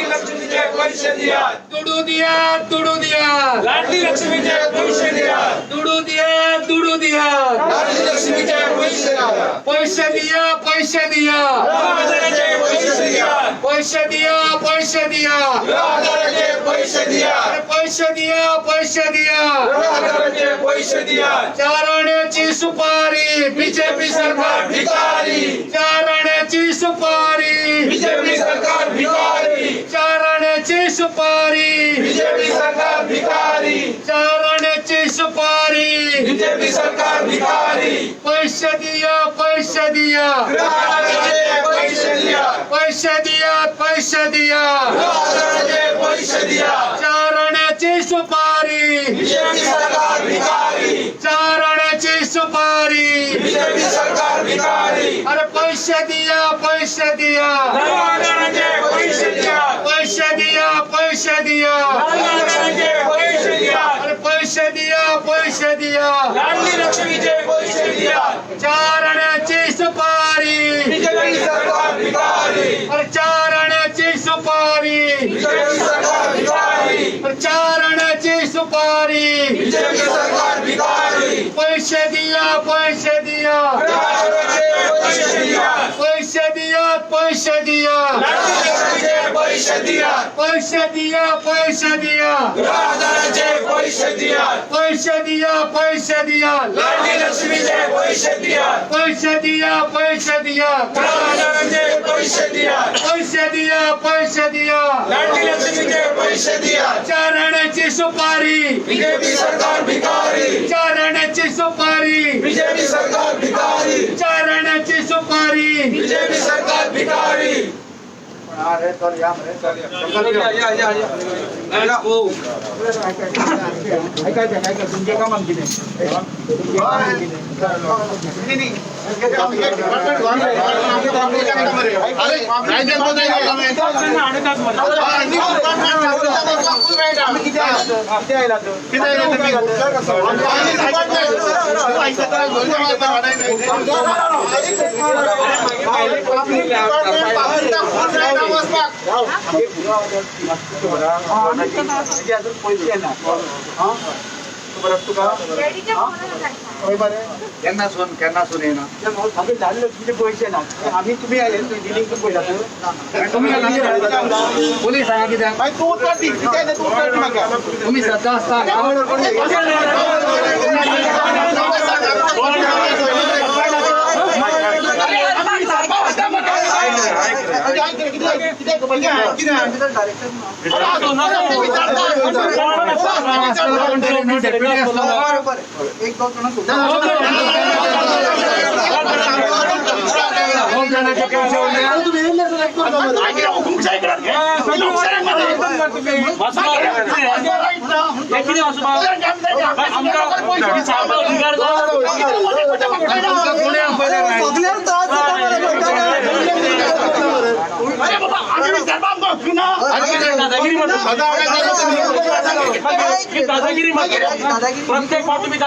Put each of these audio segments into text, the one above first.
लाडली लक्ष्मीचे पैसे द्या, दुडू दिया, दुडू दिया, लाडली लक्ष्मीचे पैसे द्या, दुडू दिया, दुडू दिया, लाडली लक्ष्मीचे पैसे द्या, पैसे दिया, पैसे दिया, 10,000चे पैसे द्या, पैसे दिया, पैसे दिया, 10,000चे पैसे द्या, पैसे दिया, पैसे दिया, 10,000चे पैसे द्या, 4 आण्याची सुपारी बीजेपी सरकार, भिकारी, 4 आण्याची सुपारी, बीजेपी सरकार भिकारी, 4 आण्याची सुपारी, बीजेपी सरकार भिकारी, 4 आण्याची सुपारी, बीजेपी सरकार भिकारी, पैसे दिया, पैसे दिया, 10,000चे पैसे द्या, पैसे दिया, पैसे दिया, 10,000चे पैसे द्या, 4 आण्याची सुपारी, बीजेपी सरकार भिकारी, 4 आण्याची सुपारी, बीजेपी सरकार भिकारी, अरे पैसे दिया, पैसे दिया, 10,000चे पैसे द्या, पैसे दिया, पैसे दिया, 10,000चे पैसे द्या, अरे पैसे दिया, पैसे दिया, लाडली लक्ष्मीचे पैसे द्या, 4 आण्याची सुपारी, बीजेपी सरकार भिकारी, अरे 4 आण्याची सुपारी, बीजेपी सरकार भिकारी, अरे 4 आण्याची सुपारी, बीजेपी सरकार भिकारी, पैसे दिया, पैसे दिया, 10,000चे पैसे द्या, पैसे दिया, पैसे दिया, लाडली लक्ष्मीचे पैसे द्या, पैसे दिया, पैसे दिया, 10,000चे पैसे द्या, पैसे दिया, पैसे दिया, लाडली लक्ष्मीचे पैसे द्या, पैसे दिया, पैसे दिया, 10,000चे पैसे द्या, पैसे दिया, पैसे दिया, लाडली लक्ष्मीचे पैसे द्या, 4 आण्याची सुपारी, बीजेपी सरकार भिकारी, 4 आण्याची सुपारी, बीजेपी सरकार भिकारी, 4 आण्याची सुपारी, बीजेपी सरकार भिकारी, तुमचे काम आमची केन्ना सून येना तुमचे पैसे ना आम्ही तुम्ही दिली पोलीस सांगा कित्याक तुम्ही सध्या असता प्रत्येक बाब तुम्ही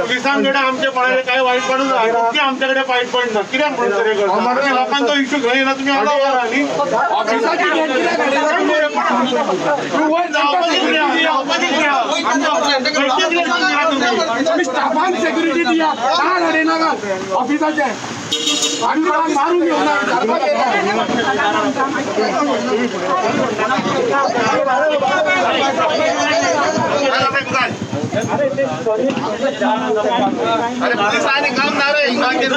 पोलिसांकडे आमचे पडायला काय वाईट पडून की आमच्याकडे वाईट पडणं किती म्हणून लोकांचा इश्यू घेईना तुम्ही सिक्युरिटी दिया ऑफिसाचे मारून घेऊन अरे ते अरे पोलिसांनी काम नाही रे, मागे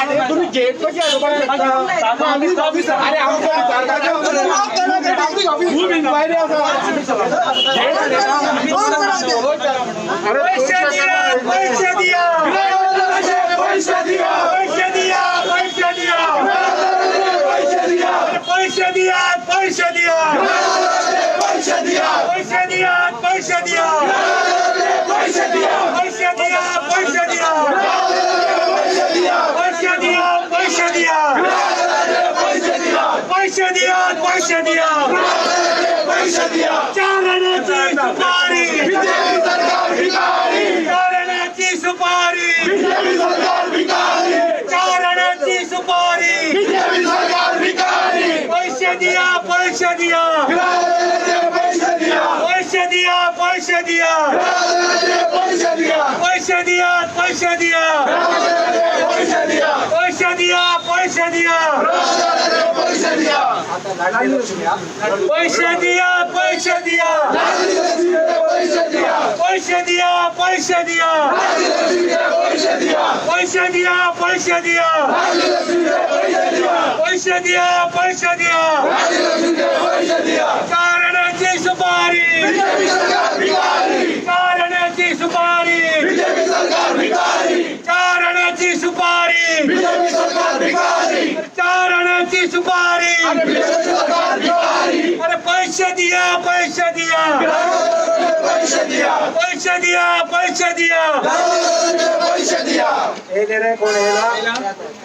अरे तुम्ही गेट कशी अरे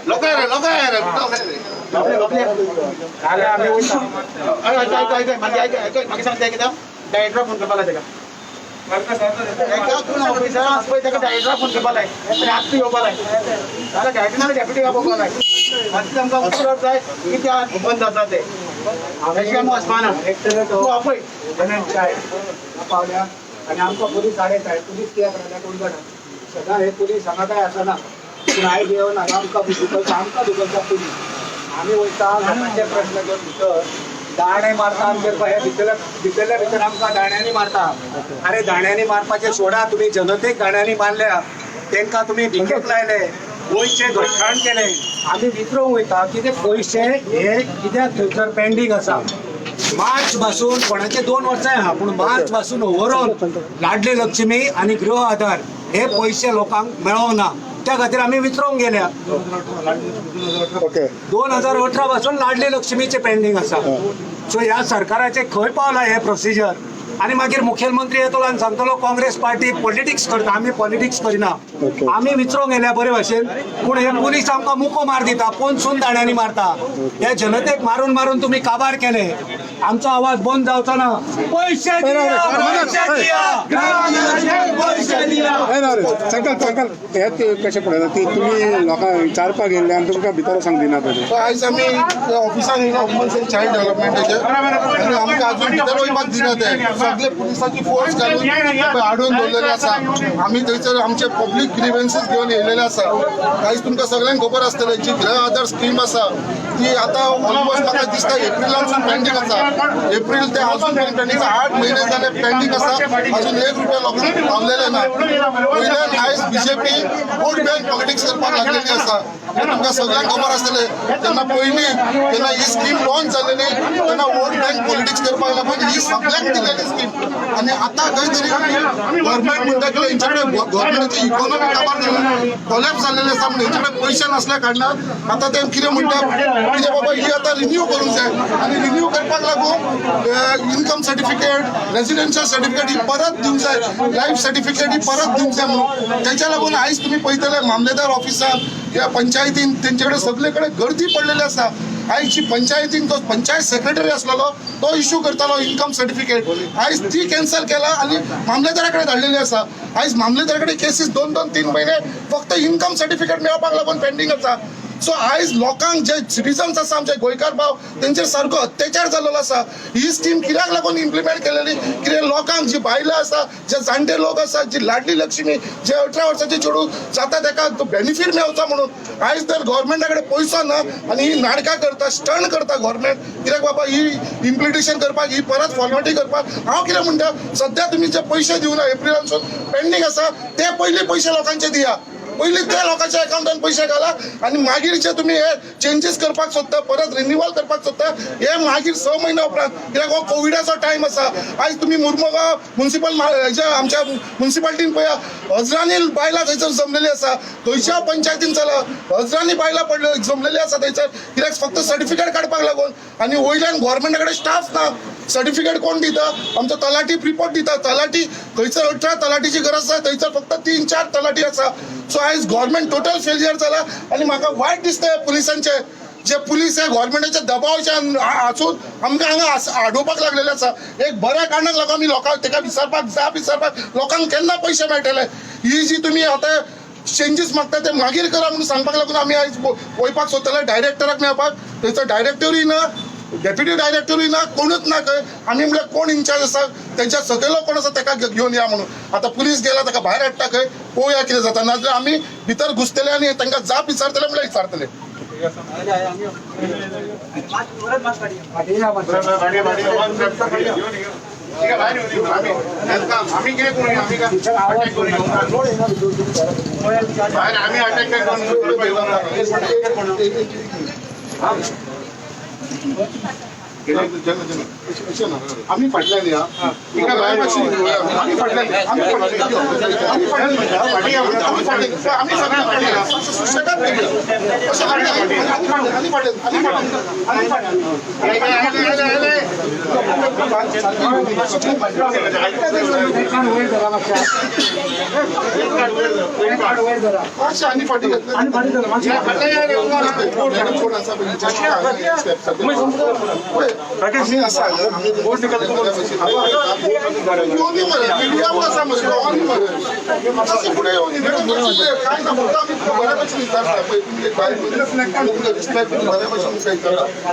लोक आणि आमचा पोलीस आहेत पोलीस किया करायला कोण गट सगळा हे पोलीस सांगा काय असं ना नाही घेऊन आमका दुकानचा पोलीस आम्ही वयता लोकांचे प्रश्न घेऊन भितर दाणे मारता आमच्या भितरल्या भितर आमकां दाण्यानी मारता अरे दाण्यानी मारपाचे सोडा तुम्ही जनतेक दाण्यानी मारल्या तांकां तुम्ही भिकेक लायले गोंयचे घटकाण केले आम्ही विचारूंक वयता की ते पयशे हे कित्याक थंयसर पेंडींग आसा मार्च पासून कोणाचे 2 वर्सां हा पूण मार्च पासून ओव्हरऑल लाडली लक्ष्मी आणि गृह आधार हे पैसे लोकांक मेळोंक ना त्या खातीर आम्ही विचारूंक गेल्या 2018 पासून लाडली लक्ष्मीचे पेंडींग आसा सो ह्या सरकाराचे खंय पावला हे प्रोसिजर आणि मागीर मुखेलमंत्री येतलो आणि सांगतलो काँग्रेस पार्टी पॉलिटिक्स करता आम्ही पॉलिटिक्स करिना आम्ही विचारूंक गेल्या बरे भाशेन पूण हे पुलीस आमकां मुको मार दिता पोंदसून दाण्यानी मारता हे जनतेक मारून मारून तुम्ही काबार केले आमचो आवाज बंद जावचो ना पैसे सांगाल हे कशें पळयता ती तुमी लोकांक विचारपाक गेल्ले आनी तुमकां भितर सांग दिना तरी आयज आमी ऑफिसान येयला वुमन्स एंड चायल्ड डेव्हलपमेंटाचे आनी आमकां आजून भितर वयपाक दिना ते सगळे पुलिसाची फोर्स घालून आडोवन दवरलेले आसा आमी थंयसर आमचे पब्लीक ग्रीव्हन्सीस घेवन येयलेले आसा आयज तुमकां सगळ्यांक खबर आसतलें जी गृह आधार स्कीम आसा ती आतां ऑलमोस्ट म्हाका दिसता एप्रिलांतसून पेंडींग आसा एप्रील ते अजून पेंडींग 8 महिने जाले पेंडींग आसा अजून 1 रुपया लोकांक पावलेले ना वयल्यान आयज बीजेपी वोट बँक पॉलिटिक्स करपाक लागलेली आसा तुमकां सगळ्यांक खबर आसतलें तेन्ना पयलीं जेन्ना ही स्कीम लॉन्च जालेली तेन्ना वोट बँक पॉलिटिक्स करपाक लागून ही सगळ्यांक दिलेली स्कीम आनी आतां खंय तरी गव्हर्मेंट म्हणटा की हेंचे कडेन गव्हर्मेंटाची इकॉनॉमी काबार जाला कॉलॅप्स जाल्लेले आसा म्हणून हेंचे कडेन पयशे नासल्या कारणान आतां ते कितें म्हणटा कितें बाबा ही आतां रिन्यू करूंक जाय आनी रिन्यू करपाक लागून इन्कम सर्टिफिकेट रेजिडेन्शियल सर्टिफिकेट ही परत दिवंक जाय लायफ सर्टिफिकेट ही परत दिवंक जाय म्हणून तेच्या लागून आयज तुमी पळयतले मामलेदार ऑफिसान ह्या पंचायतीन तेंचे कडेन सगळे कडेन गर्दी पडलेली आसा आयची पंचायतीन तो पंचायत सेक्रेटरी आसलेलो तो इश्यू करतालो इन्कम सर्टिफिकेट आयज ती कॅन्सल केला आणि मामलेदाराकडे धाडलेली आसा आयज मामलेदाराकडे केसीस 2-3 महिने फक्त इन्कम सर्टिफिकेट मेळपाक लागून पेंडिंग आसा सो आयज लोकांक जे सिटिजन्स आसा आमचे गोंयकार भाव तेंचेर सारको अत्याचार जाल्लो आसा ही स्कीम कित्याक लागून इम्प्लिमेंट केलेली कितें लोकांक जी बायलां आसा जे जाणटे लोक आसा जी लाडली लक्ष्मी जे 18 वर्साचे चेडूं जाता ताका बेनिफीट मेळचो म्हणून आयज तर गव्हर्मेंटा कडेन पयसो ना आनी ही नाटकां करता स्टंट करता गव्हर्मेंट कित्याक बाबा ही इम्प्लिटेशन करपाक ही परत फॉर्मेलिटी करपाक हांव कितें म्हणटा सध्या तुमी जे पयशे दिवना एप्रिलानसून पेंडींग आसा ते पयलीं पयशे लोकांचे दिया पयलीं त्या लोकांच्या अकाउंटान पयशे घाला आनी मागीर जे तुमी हे चेंजीस करपाक सोदता परत रिन्युअल करपाक सोदता हे मागीर 6 म्हयने उपरांत कित्याक हो कोविडाचो टायम आसा आयज तुमी मुर्मुगांव म्युनिसिपल हेच्या आमच्या म्युनिसिपालिटीन पळया हजारांनी बायलां थंयसर जमलेली आसा खंयच्या पंचायतीन चला हजारांनी बायलां पडल्यो जमलेली आसा थंयसर कित्याक फक्त सर्टिफिकेट काडपाक लागून आनी वयल्यान गव्हर्मेंटा कडेन स्टाफ ना सर्टिफिकेट कोण दिता आमचो तलाटी रिपोर्ट दिता तलाटी थंयसर 18 तलाटीची गरज आसा थंयसर फक्त 3-4 तलाटी आसा सो आयज गव्हर्मेंट टोटल फेलियर जाला आनी म्हाका वायट दिसता पुलिसांचे जे पुलीस हे गव्हर्मेंटाच्या दबावाच्यान आसून आमकां हांगा आडोवपाक लागलेले आसा एक बऱ्या कारणाक लागून आमी लोकांक ताका विचारपाक लोकांक केन्ना पयशे मेळटले ही जी तुमी आतां चेंजीस मागता ते मागीर करा म्हणून सांगपाक लागून आमी आयज वयपाक सोदताले डायरेक्टराक मेळपाक थंयसर डायरेक्टरूय ना डेप्युटी डायरेक्टरूय ना कोणूच ना खंय आमी म्हळ्यार कोण इन्चार्ज आसा तेंच्या सकयलो कोण आसा ताका घेवन या म्हणून आतां पुलीस गेला ताका भायर हाडटा खंय पळोवया कितें जाता नाजाल्यार आमी भितर घुसतले आनी तांकां जाप विचारतले म्हळ्यार विचारतले आम्ही कितें करूया आम्ही अटॅक आम्ही फाटल्यान या आम्ही फाटल्यान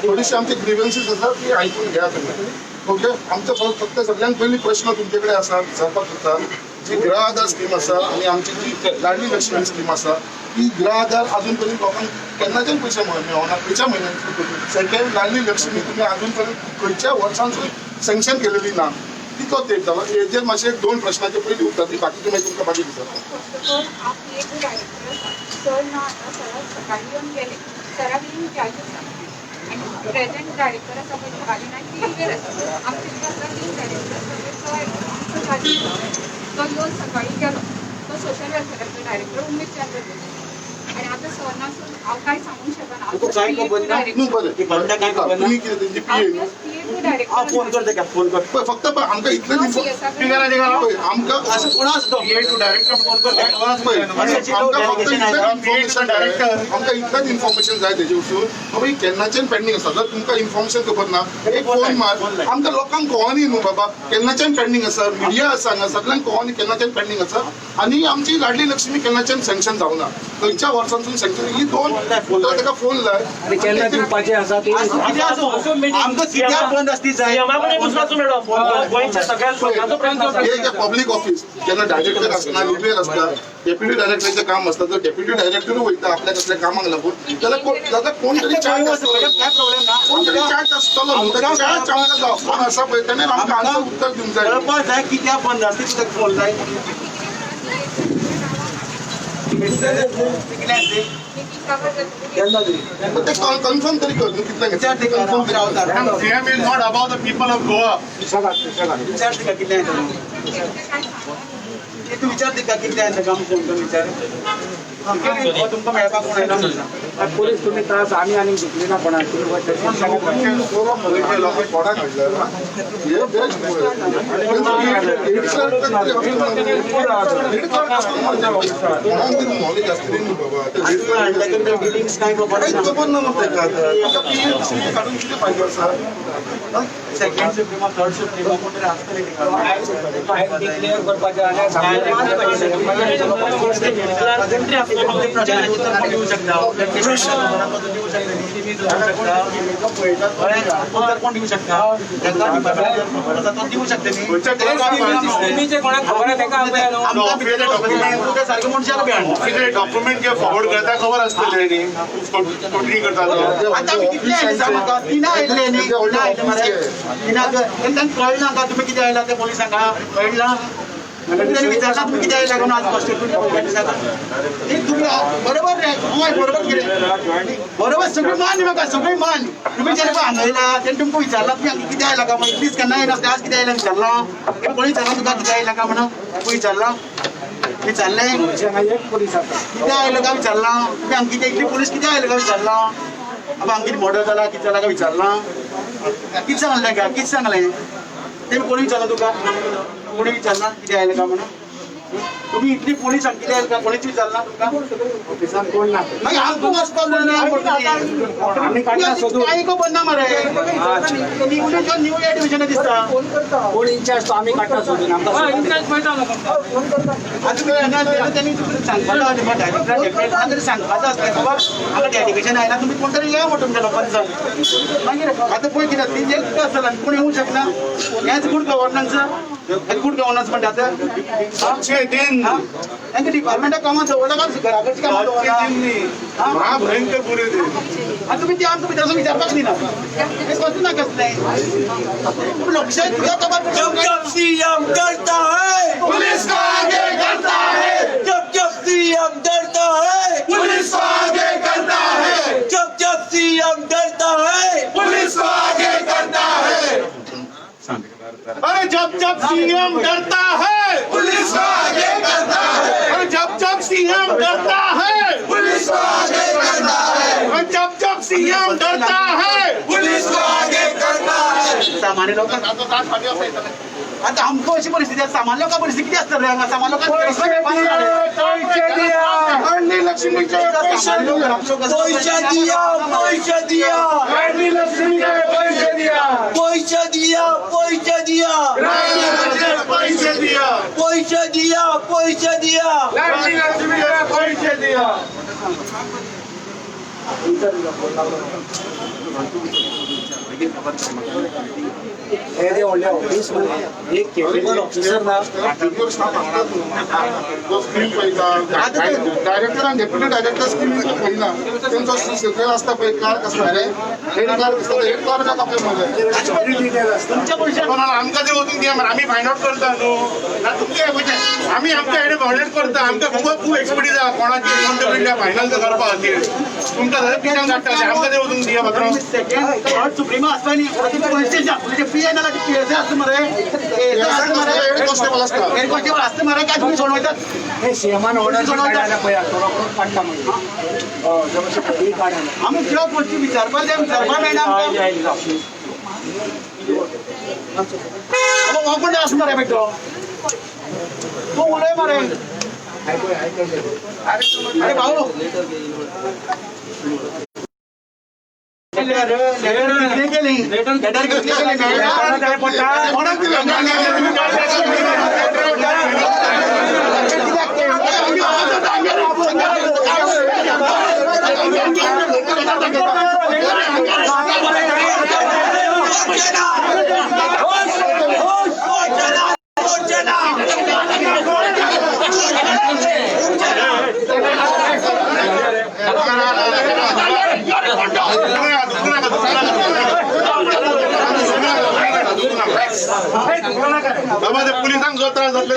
थोडीशी आमचे ग्रीव्हन्सेस आसात ती ऐकून घ्या तुम्ही ओके आमचो फक्त सगळ्यांत पयली प्रश्न तुमचे कडेन आसा विचारपाक सोदता जी गृह आधार स्कीम आसा आनी आमची जी लाडली लक्ष्मी स्कीम आसा ही गृह आधार अजून पर्यंत लोकांक केन्नाच्यान पयशे मेळना खंयच्या म्हयन्यान सेकंड लाडली लक्ष्मी तुमी अजून पर्यंत खंयच्या वर्सांसून सँक्शन केलेली ना कितो तेप जाला हेजेर मातशे 2 प्रश्नाचे पयली उत्तर दी बाकीचे मागीर तुमकां मागीर प्रेझेंट डायरेक्टर आसा पळय घाली ना ती वेगळी आसा आमचे तो येवन सकाळी गेलो तो सोशल वेलफेअराचो डायरेक्टर उमेद चंद्र आणि आता सरनासून हांव कांय सांगूंक शकना फोन कर फक्त आमकां इतलें आमकां इतलेंच इन्फॉर्मेशन जाय तेजे वचून बाबा केन्नाच्यान पेंडींग आसा जर तुमकां इन्फॉर्मेशन खबर ना एक फोन मार आमकां लोकांक कळोनी न्हू बाबा केन्नाच्यान पेंडींग आसा मिडिया आसा हांगा सगळ्यांक कळोनी केन्नाच्यान पेंडींग आसा आनी आमची लाडली लक्ष्मी केन्नाच्यान सँक्शन जावना खंयच्या वर्सांसून सँक्शन ही 2 ताका फोन लाय केन्ना दिवपाचे आसा ते आमकां कित्याक बंद आसती जाय पब्लीक ऑफिस जेन्ना डायरेक्टर आसना लिडर आसता डेप्युटी डायरेक्टराचें काम आसता जर डेप्युटी डायरेक्टर वयता आपल्या कसल्या कामाक लागून जाल्यार कोण तरी चार्ज कोण तरी चार्ज आसतलो चार्ज आमकां फोन आसा पळय तेणें आमकां आन्सर उत्तर दिवंक जाय कित्याक बंद आसती तुका फोन जाय कन्फर्म तरी कर न्हू कितले CM is not about the people of Goa. तू विचारते का किती आहे काम फोन करून विचार तुमका मेळपाक कोण येना म्हणटा पोलीस तुम्ही त्रास आम्ही आणि घेतली ना कोणाक नॉलेज असते काय खबर ना काढून किती पाहिजे सेकंड सुप्रिमो थर्ड सुप्रिमो कोण तरी असतले डिक्लेअर करपाचे आनी देऊ शकता कोण देऊ शकता देऊ शकते मी सारखे मनशाला भेट डॉक्युमेंट जे फॉरवर्ड करता खबर असतले न्ही टोटली करता आता मी कितले आयले सांग म्हाका तिना आयले न्ही तिना आयले मरे तिना तांकां कळना का तुम्ही कितें आयला ते पोलिसांका कळना त्यांनी विचारला तुम्ही किती आयला म्हणून आज कॉन्स्टिट्यूट तुम्ही बरोबर रे बरोबर कितें बरोबर सगळी मान म्हाका सगळी मान तुम्ही जेन्ना हांगयला तेन्ना तुमकां विचारला तुम्ही हांगा कितें आयला का मागीर प्लीज केन्ना येना आज कितें आयला विचारला कोणी विचारला तुका कितें आयला का म्हणून विचारला विचारले एक पोलीस आता कितें आयला का विचारला तुम्ही हांगा कितें इतली पुलीस कितें आयला का विचारला आतां हांगा कितें मर्डर जाला कितें जाला का विचारला कितें सांगलें का कितें सांगलें तेमी कोणी विचारला तुका कोणी विचारला कितें आयलें का म्हणून तुम्ही इतली पोलीस कितें आयलें का कोणीच विचारला तुका ऑफिसान कोण ना मागीर आमकां वचपाक आमी काडटा सोदून काय खबर ना मरे न्यू डिव्हिजन दिसता कोण इंचार्ज तो आमी काडटा सोदून आमकां त्यांनी सांगपाचो डायरेक्टर सांगपाचो आसलें खबर हांगा डेडिकेशन आयला तुमी कोण तरी या म्हणून तुमच्या लोकांचं मागीर आतां पळय कितें ती जेल आसतला कोण येवंक शकना हेच गुड गव्हर्नन्स गुड गव्हर्नन्स म्हणटा तांकां डिपार्टमेंटा कामां दवरला का घराकडची कामां दवरला भयंकर पुरे आतां तुमी ते आमकां भितर विचारपाक दिना हें कसलें ना कसलें लोकशाही तुका खबर जब सीएम डरता है पुलिस को आगे करता है जब सीएम डरता है पुलिस को आगे करता है जब सीएम डरता है पुलिस को आगे करता है अरे जब सीएम डरता है पुलिस को आगे करता है अरे जब सीएम डरता है पुलिस को आगे करता है अरे जब सीएम डरता है पुलिस को आगे करता है सामान्य लोकांक आता आमकां अशी परिस्थिती आसा सामान्य लोकांक परिस्थिती किती आसता रे हांगा सामान्य लक्ष्मीचे पैसे दिया पैसे दिया पैसे दिया पैसे दिया पैसे दिया पैसे दिया पैसे दिया पैसे दिया पैसे दिया हे जे व्हडले ऑफिस एक केपेबल ऑफिसर ना डायरेक्टर आणि डेप्युटी डायरेक्टर स्कीम पळयना तेंचो सेक्रेटरी आसता पळय क्लार्क आसता रे हेड क्लार्क आसता हेड क्लार्काक आपले डिटेल आसता तुमच्या पैशाक कोणाला आमकां ते वचून दिया मरे आमी फायंड आउट करता न्हू ना तुमचे म्हणजे आमी आमच्या हेडे फायंड करता आमकां खूब एक्सपर्टीज आहा कोणाची अकाउंटेबिलिटी फायनल करपा खातीर तुमकां जाल्यार पिटान काडटा आमकां ते वचून दिया पात्र सेकंड थर्ड सुप्रिमा आसता न्ही पोलीस स्टेशन पीए नाला पीएस आसता मरे हेड कॉन्स्टेबल आसता हेड कॉन्स्टेबल आसता मरे काय तुम्ही सोडवतात हे सीएमान ऑर्डर काढायला पळय थोडो करून काडटा मागीर जमशे पळय काढायला आमी ज्यो गोष्टी विचारपाक जाय विचारपाक मेळना आमकां हो कोण आसा मरे बेटो तूं उलय मरे अरे भाऊ लेटर केली लेटर बाबा ते पुलिसांक जो त्रास जातले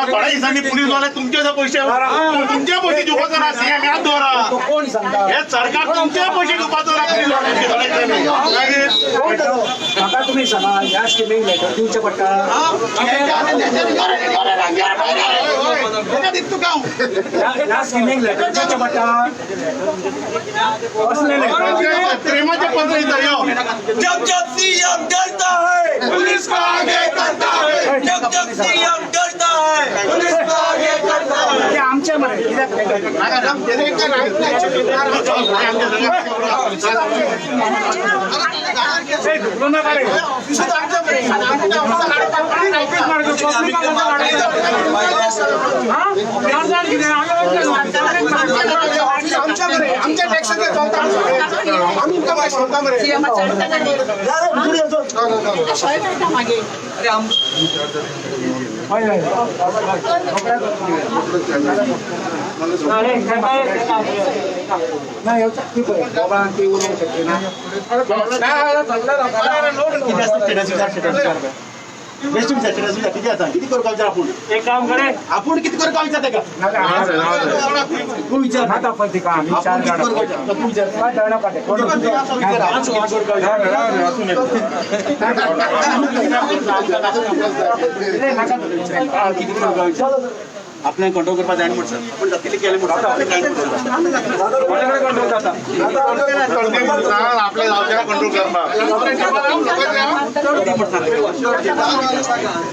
थोड्या दिसांनी पुलीस वाले तुमचे तुमचे पैसे दिवपाचो ना सीएम याद दवरा कोण सांगता हे सरकार तुमचे पैसे दिवपाचो ना म्हाका तुमी सांगा ह्या स्किमीक लेटर दिवचे पडटा ह्या स्किमीक लेटर दिवचे पडटा कसले लेटर प्रेमाचे पत्र येता यो जब सीएम डरता है पुलिस को आगे करता है जब सीएम डरता है पुलिस को आगे करता है ते आमचे मरे आमच्या टॅक्स घेतो आम्ही किती करू कालचा आपण एक काम करे आपण किती करू कालचा ते का तू विचार आता पण ते का आम्ही चार जण तू विचार काय जाणा पाटे कोण किती करू कालचा आपल्याला कंट्रोल करपा जाय म्हणून आपण जातले केले म्हणून आपल्या गावच्या कंट्रोल करपा चार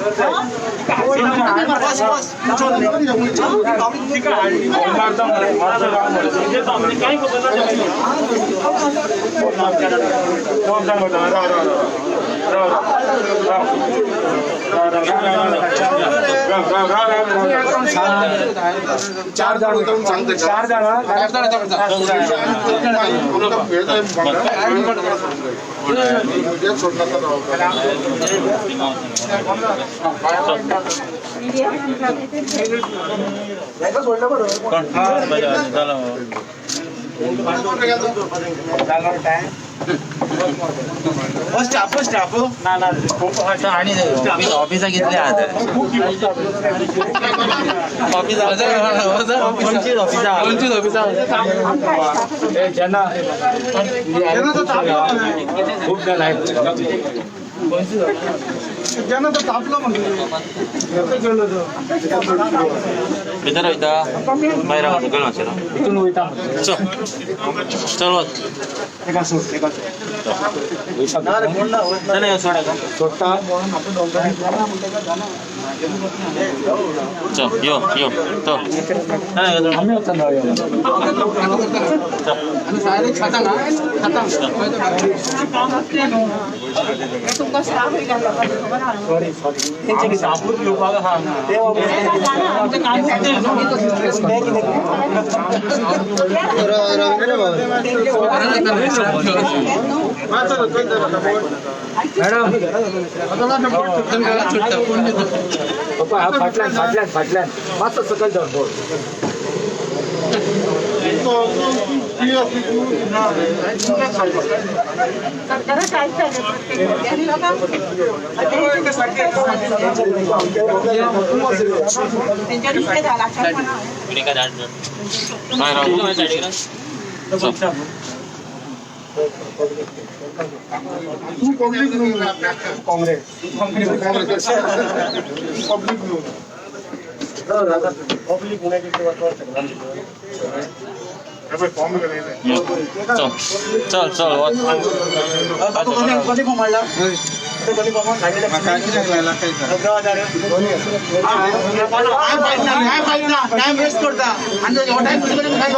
जण स्टाफ आणि ऑफिसा घेतले खूप जण आहेत ज्यांना तर तापलं म्हणतो मित्र बाहेर इथून चल नाही सोडा का चल यो तो फाटल्यान मस्त सकल जाऊन चल कधी कमाडला टाइम वेस्ट करता आणि टाइम काय